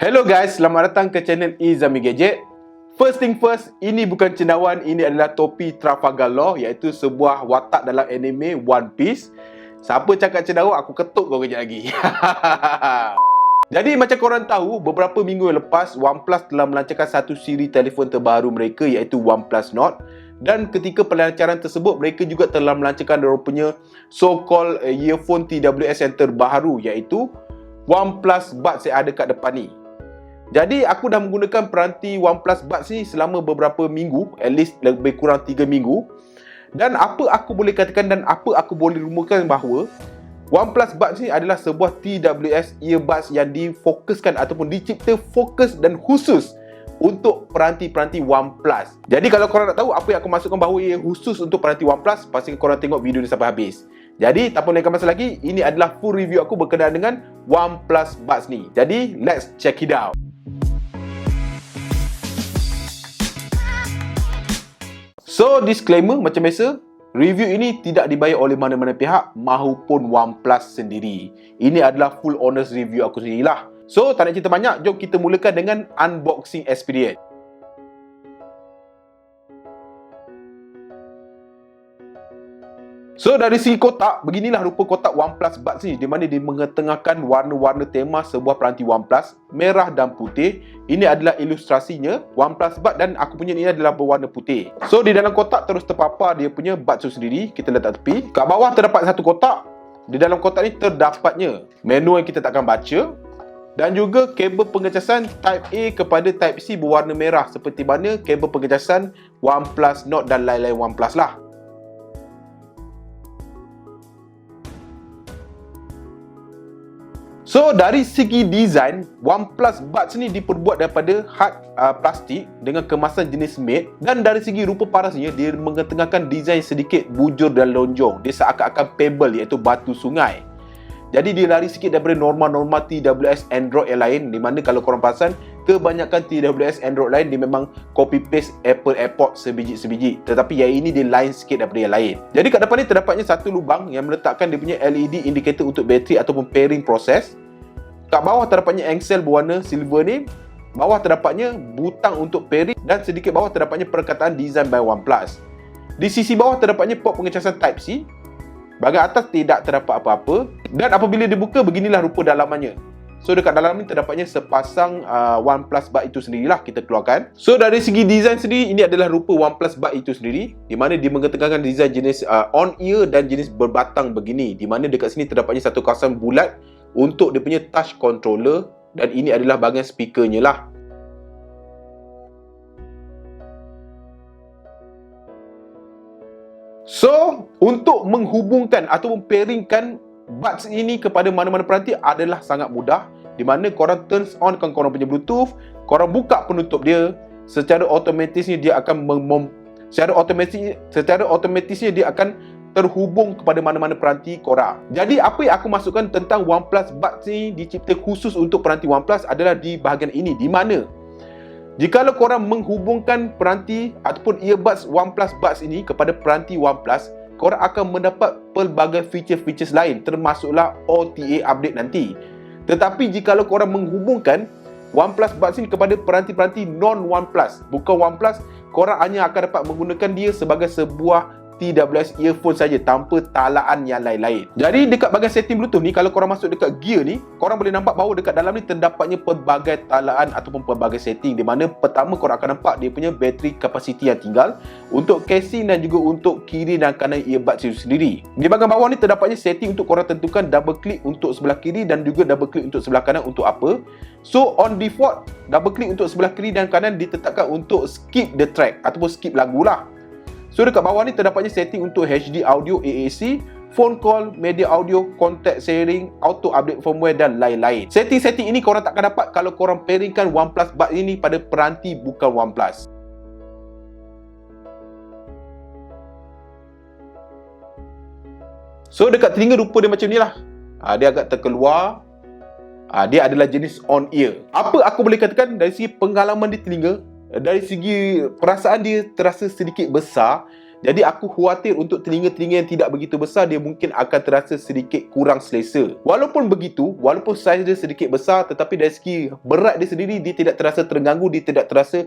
Hello guys, selamat datang ke channel Izami Gadget. First thing first, ini bukan cendawan, ini adalah topi Trafalgar Law, iaitu sebuah watak dalam anime One Piece. Siapa cakap cendawan, aku ketuk kau kejap lagi. Jadi macam korang tahu, beberapa minggu lepas OnePlus telah melancarkan satu siri telefon terbaru mereka, iaitu OnePlus Nord. Dan ketika pelancaran tersebut, mereka juga telah melancarkan mereka punya so-called earphone TWS yang terbaru, iaitu OnePlus Buds yang ada kat depan ni. Jadi aku dah menggunakan peranti OnePlus Buds ni selama beberapa minggu, at least lebih kurang 3 minggu. Dan apa aku boleh katakan dan apa aku boleh rumuskan bahawa OnePlus Buds ni adalah sebuah TWS earbuds yang difokuskan ataupun dicipta fokus dan khusus untuk peranti-peranti OnePlus. Jadi kalau korang nak tahu apa yang aku maksudkan bahawa ia khusus untuk peranti OnePlus, pastikan korang tengok video ni sampai habis. Jadi tak perlu lengahkan masa lagi, ini adalah full review aku berkenaan dengan OnePlus Buds ni. Jadi let's check it out. So, disclaimer macam biasa, review ini tidak dibayar oleh mana-mana pihak maupun OnePlus sendiri. Ini adalah full honest review aku sendirilah. So, tak nak cerita banyak, jom kita mulakan dengan unboxing experience. So, dari segi kotak, beginilah rupa kotak OnePlus Buds ni, di mana dia mengetengahkan warna-warna tema sebuah peranti OnePlus, merah dan putih. Ini adalah ilustrasinya OnePlus Buds dan aku punya ni adalah berwarna putih. So, di dalam kotak terus terpapar dia punya buds tu sendiri. Kita letak tepi. Kat bawah terdapat satu kotak. Di dalam kotak ni terdapatnya menu yang kita takkan baca, dan juga kabel pengecasan Type A kepada Type C berwarna merah, seperti mana kabel pengecasan OnePlus Nord dan lain-lain OnePlus lah. So, dari segi design, OnePlus Buds ni diperbuat daripada hard plastik dengan kemasan jenis matte. Dan dari segi rupa parasnya, dia mengetengahkan design sedikit bujur dan lonjong. Dia seakan-akan pebble, iaitu batu sungai. Jadi dia lari sikit daripada norma-norma TWS Android yang lain, di mana kalau korang perasan, kebanyakan TWS Android lain dia memang copy paste Apple AirPods sebiji-sebiji. Tetapi yang ini dia lain sikit daripada yang lain. Jadi kat depan ni terdapatnya satu lubang yang meletakkan dia punya LED indicator untuk bateri ataupun pairing proses. Kat bawah terdapatnya engsel berwarna silver ni. Bawah terdapatnya butang untuk pairing dan sedikit bawah terdapatnya perkataan design by OnePlus. Di sisi bawah terdapatnya port pengecasan Type C. Bahagian atas tidak terdapat apa-apa. Dan apabila dibuka, beginilah rupa dalamannya. So, dekat dalam ni terdapatnya sepasang OnePlus Buds itu sendirilah kita keluarkan. So, dari segi design sendiri, ini adalah rupa OnePlus Buds itu sendiri, di mana dia mengetengahkan design jenis on-ear dan jenis berbatang begini. Di mana dekat sini terdapatnya satu kawasan bulat untuk dia punya touch controller, dan ini adalah bahagian speakernya lah. So, untuk menghubungkan ataupun pairingkan Buds ini kepada mana-mana peranti adalah sangat mudah, di mana korang turns on kan korang punya Bluetooth, korang buka penutup dia, secara otomatisnya dia akan secara otomatisnya dia akan terhubung kepada mana-mana peranti korang. Jadi apa yang aku masukkan tentang OnePlus Buds ni dicipta khusus untuk peranti OnePlus adalah di bahagian ini, di mana jikalau korang menghubungkan peranti ataupun earbuds OnePlus Buds ini kepada peranti OnePlus, korang akan mendapat pelbagai feature-features lain, termasuklah OTA update nanti. Tetapi jikalau korang menghubungkan OnePlus Buds ini kepada peranti-peranti non-OnePlus, bukan OnePlus, korang hanya akan dapat menggunakan dia sebagai sebuah TWS earphone saja, tanpa talaan yang lain-lain. Jadi dekat bahagian setting Bluetooth ni, kalau korang masuk dekat gear ni, korang boleh nampak bahawa dekat dalam ni terdapatnya pelbagai talaan ataupun pelbagai setting, di mana pertama korang akan nampak dia punya bateri kapasiti yang tinggal untuk casing dan juga untuk kiri dan kanan earbuds itu sendiri. Di bahagian bawah ni terdapatnya setting untuk korang tentukan double click untuk sebelah kiri dan juga double click untuk sebelah kanan untuk apa. So on default, double click untuk sebelah kiri dan kanan ditetapkan untuk skip the track ataupun skip lagu lah. So dekat bawah ni terdapatnya setting untuk HD audio, AAC, phone call, media audio, contact sharing, auto update firmware dan lain-lain. Setting-setting ini korang takkan dapat kalau korang pairingkan OnePlus Buds ini pada peranti bukan OnePlus. So dekat telinga rupa dia macam ni lah. Dia agak terkeluar. Dia adalah jenis on-ear. Apa aku boleh katakan dari segi pengalaman di telinga, dari segi perasaan dia terasa sedikit besar, Jadi aku khawatir untuk telinga-telinga yang tidak begitu besar, dia mungkin akan terasa sedikit kurang selesa. Walaupun begitu, walaupun saiz dia sedikit besar, tetapi dari segi berat dia sendiri, dia tidak terasa terganggu, dia tidak terasa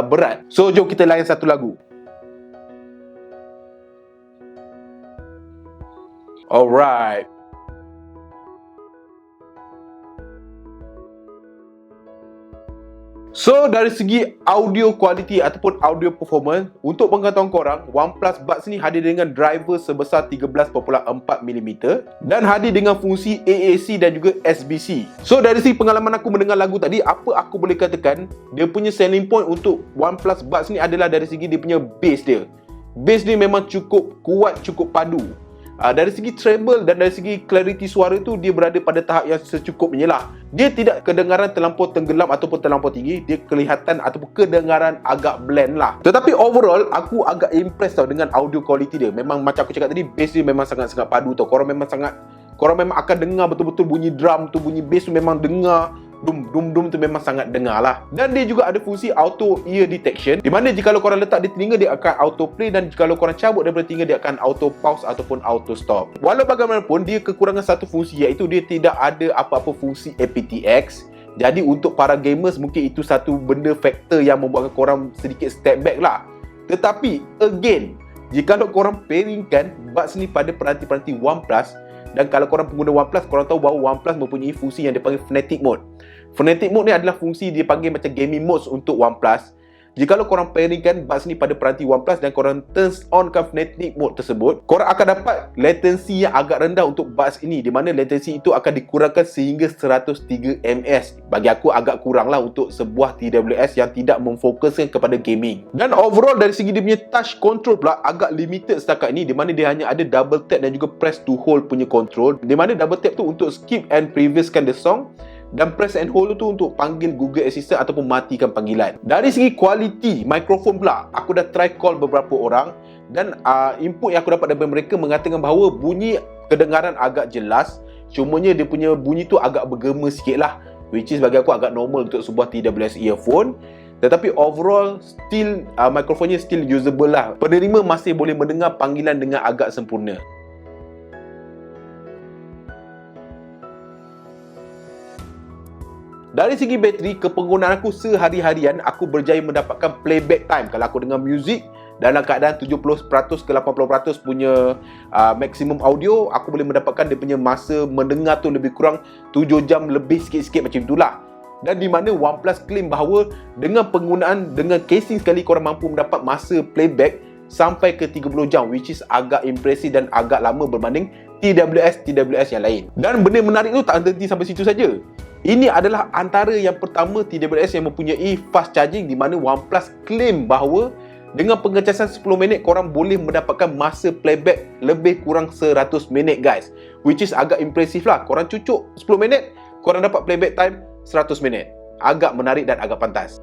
berat. So jom kita layan satu lagu. Alright. So dari segi audio quality ataupun audio performance, untuk pengetahuan korang, OnePlus Buds ni hadir dengan driver sebesar 13.4mm dan hadir dengan fungsi AAC dan juga SBC. So dari segi pengalaman aku mendengar lagu tadi, apa aku boleh katakan, dia punya selling point untuk OnePlus Buds ni adalah dari segi dia punya bass dia. Bass dia memang cukup kuat, cukup padu. Dari segi treble dan dari segi clarity suara tu, dia berada pada tahap yang secukupnya lah. Dia tidak kedengaran terlampau tenggelam ataupun terlampau tinggi. Dia kelihatan ataupun kedengaran agak blend lah. Tetapi overall, aku agak impressed tau dengan audio quality dia. Memang macam aku cakap tadi, bass dia memang sangat-sangat padu tau. Korang memang akan dengar betul-betul bunyi drum tu, bunyi bass tu memang dengar. Dum tu memang sangat dengar lah. Dan dia juga ada fungsi auto ear detection, di mana jika korang letak di telinga, dia akan auto play, dan jika korang cabut daripada telinga, dia akan auto pause ataupun auto stop. Walau bagaimanapun, dia kekurangan satu fungsi, iaitu dia tidak ada apa-apa fungsi aptX. Jadi untuk para gamers, mungkin itu satu benda faktor yang membuatkan korang sedikit step back lah. Tetapi again, jika korang pairingkan buds ni pada peranti-peranti OnePlus, dan kalau korang pengguna OnePlus, korang tahu bahawa OnePlus mempunyai fungsi yang dipanggil Phonetic Mode. Phonetic Mode ni adalah fungsi dia panggil macam gaming modes untuk OnePlus. Jika korang pairingkan buds ni pada peranti OnePlus dan korang turns on kan Phonetic Mode tersebut, korang akan dapat latency yang agak rendah untuk buds ini, di mana latency itu akan dikurangkan sehingga 103 ms. Bagi aku agak kurang lah untuk sebuah TWS yang tidak memfokuskan kepada gaming. Dan overall dari segi dia punya touch control pula agak limited setakat ini, di mana dia hanya ada double tap dan juga press to hold punya control, di mana double tap tu untuk skip and previouskan the song, dan press and hold tu untuk panggil Google Assistant ataupun matikan panggilan. Dari segi quality mikrofon pula, aku dah try call beberapa orang, dan input yang aku dapat daripada mereka mengatakan bahawa bunyi kedengaran agak jelas, cumanya dia punya bunyi tu agak bergema sikit lah, which is bagi aku agak normal untuk sebuah TWS earphone. Tetapi overall still mikrofonnya still usable lah. Penerima masih boleh mendengar panggilan dengan agak sempurna. Dari segi bateri, kepenggunaan aku sehari-harian, aku berjaya mendapatkan playback time kalau aku dengar muzik dalam keadaan 70% ke 80% punya maksimum audio, aku boleh mendapatkan dia punya masa mendengar tu lebih kurang 7 jam lebih sikit-sikit macam itulah. Dan di mana OnePlus claim bahawa dengan penggunaan dengan casing sekali, korang mampu mendapat masa playback sampai ke 30 jam, which is agak impresif dan agak lama berbanding TWS yang lain. Dan benda menarik tu tak berhenti sampai situ saja. Ini adalah antara yang pertama TWS yang mempunyai fast charging, di mana OnePlus claim bahawa dengan pengecasan 10 minit korang boleh mendapatkan masa playback lebih kurang 100 minit guys, which is agak impresif lah. Korang cucuk 10 minit, korang dapat playback time 100 minit. Agak menarik dan agak pantas.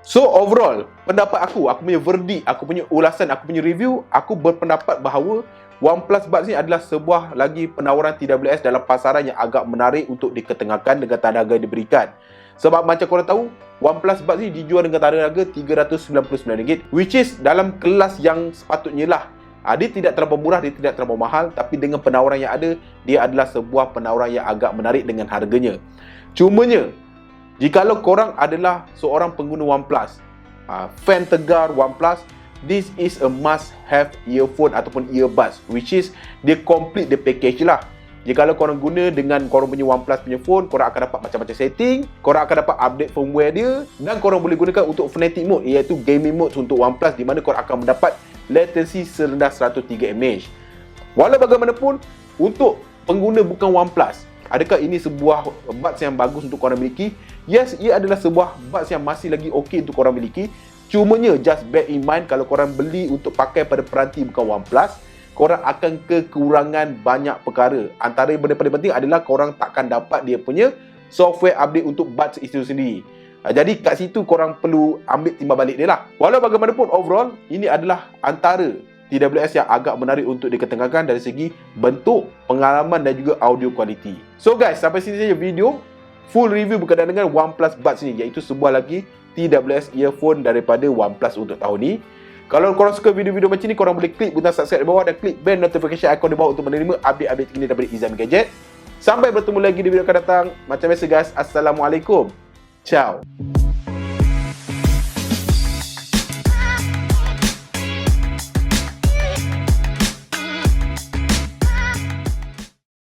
So overall, pendapat aku punya verdict, aku punya ulasan, aku punya review, aku berpendapat bahawa OnePlus Buds ni adalah sebuah lagi penawaran TWS dalam pasaran yang agak menarik untuk diketengahkan dengan harga yang diberikan. Sebab macam korang tahu, OnePlus Buds ni dijual dengan harga RM399, which is dalam kelas yang sepatutnya lah. Dia tidak terlalu murah, dia tidak terlalu mahal, tapi dengan penawaran yang ada, dia adalah sebuah penawaran yang agak menarik dengan harganya. Cumanya, jikalau korang adalah seorang pengguna OnePlus, fan tegar OnePlus, this is a must have earphone ataupun earbuds, which is dia complete the package lah. Jikalau korang guna dengan korang punya OnePlus punya phone, korang akan dapat macam-macam setting, korang akan dapat update firmware dia, dan korang boleh gunakan untuk Phonetic Mode, iaitu gaming mode untuk OnePlus, di mana korang akan mendapat latency serendah 103 mAh. Walau bagaimanapun, untuk pengguna bukan OnePlus, adakah ini sebuah buds yang bagus untuk korang miliki? Yes, ia adalah sebuah buds yang masih lagi okey untuk korang miliki. Cumanya just bear in mind, kalau korang beli untuk pakai pada peranti bukan OnePlus, korang akan kekurangan banyak perkara. Antara benda paling penting adalah korang takkan dapat dia punya software update untuk buds itu sendiri. Jadi kat situ korang perlu ambil timbal balik dia lah. Walau bagaimanapun overall, ini adalah antara TWS yang agak menarik untuk diketengahkan dari segi bentuk, pengalaman dan juga audio quality. So guys, sampai sini saja video. full review berkenaan dengan OnePlus Buds ni, iaitu sebuah lagi TWS earphone daripada OnePlus untuk tahun ni. Kalau korang suka video-video macam ni, korang boleh klik butang subscribe di bawah dan klik bell notification icon di bawah untuk menerima update-update terkini daripada Izami Gadget. Sampai bertemu lagi di video akan datang. Macam biasa guys, Assalamualaikum. Ciao.